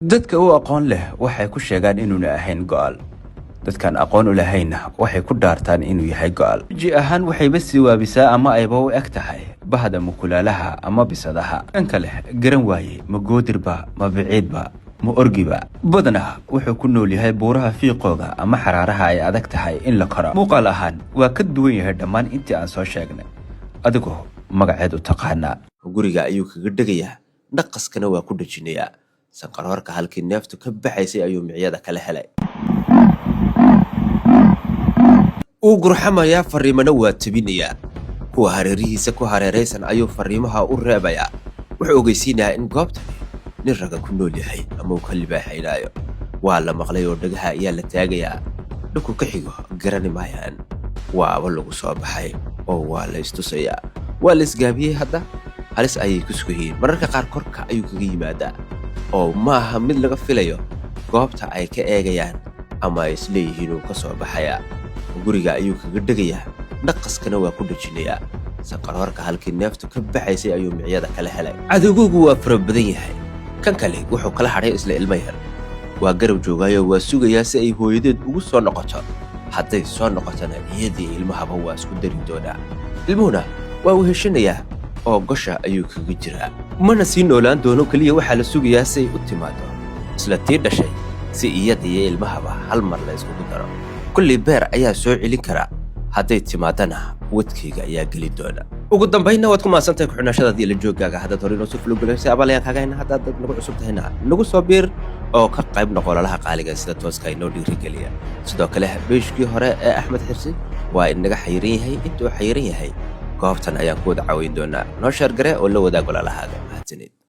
dadka u aqoon leh waxay ku sheegaan inuuna ahayn go'aal. dadkan aqoon u lahayna waxay ku dhaartaan inuu yahay go'aal. ji ahaan waxayba siwaabisaa ama ayba u eg tahay bahda mukulaalaha ama bisadaha. kan kale garan waaye ma goodirba ma biciidba ma orgiba. badana wuxuu ku nool yahay buuraha fiiqooda ama xaraaraha ay adag tahay in la koro. muuqaal ahaan waa ka duwan yahay dhammaan intii aan soo sheegnay. adigoo magaceed u taqaanaa. guriga ayuu kaga dhegayaa, naqaskana waa ku dhajinayaa. sanqaroorka halkii neeftu ka baxaysay ayuu micyada kala helay. uu gurxamayaa, fariimana waa tabinayaa. kuwa hareerihiisa ku hareeraysan ayuu fariimaha u reebayaa. wuxuu ogeysiinayaa in goobtani nin raga ku nool yahay ama uu ka libaaxaynaayo. waa la maqlay oo dhagaha ayaa la taagayaa. dhulku ka xigo garani maayaan. waaba lagu soo baxay oo waa la istusayaa. waa la isgaabiyey hadda. halis ayay ku sugayiin. mararka qaar korka ayuu kaga yimaadaa oo maaha mid laga filayo. goobta ay ka eegayaan ama ay isleeyihiin uu ka soo baxayaa. guriga ayuu kaga dhegayaa, naqaskana waa ku dhajinayaa. sanqaroorka halkii neeftu ka baxaysay ayuu micyada kala helay. cadowgoogu waa fara badan yahay. kan kale wuxuu kala hadhay isla ilmo yar. waa garab joogaayo waa sugayaa si ay hooyadeed ugu soo noqoto. hadday soo noqotona iyadii ilmahaba waa isku dari doonaa. ilmuhuna waa uu heshanayaa oo gosha ayuu kaga jiraa. mana sii noolaan doono keliya waxaa la sugayaa si ay u timaado isla tii dhashay, si iyada iyo ilmahaba hal mar la iskugu daro. kullii beer ayaa soo celin karaa. hadday timaadana wadkayga ayaa geli doona. ugu dambaynna waad ku maasantahay ku-xidhnaashadaadii la jooggaaga. haddaad hore inoo soo fulogalaysay abaalayaan kaaga hayna. haddaad dad nagu cusub tahayna nagu soo biir oo ka qayb noqo ololaha qaaliga sida tooska inoo dhiirigeliya. sidoo kale beeshkii hore ee axmed xirsi waa inaga xayiran yahay. intuu xayiran yahay goobtan ayaan ku wada caawin doonaa. noo sheergare oo la wadaag ololahaaga. mahadsanid.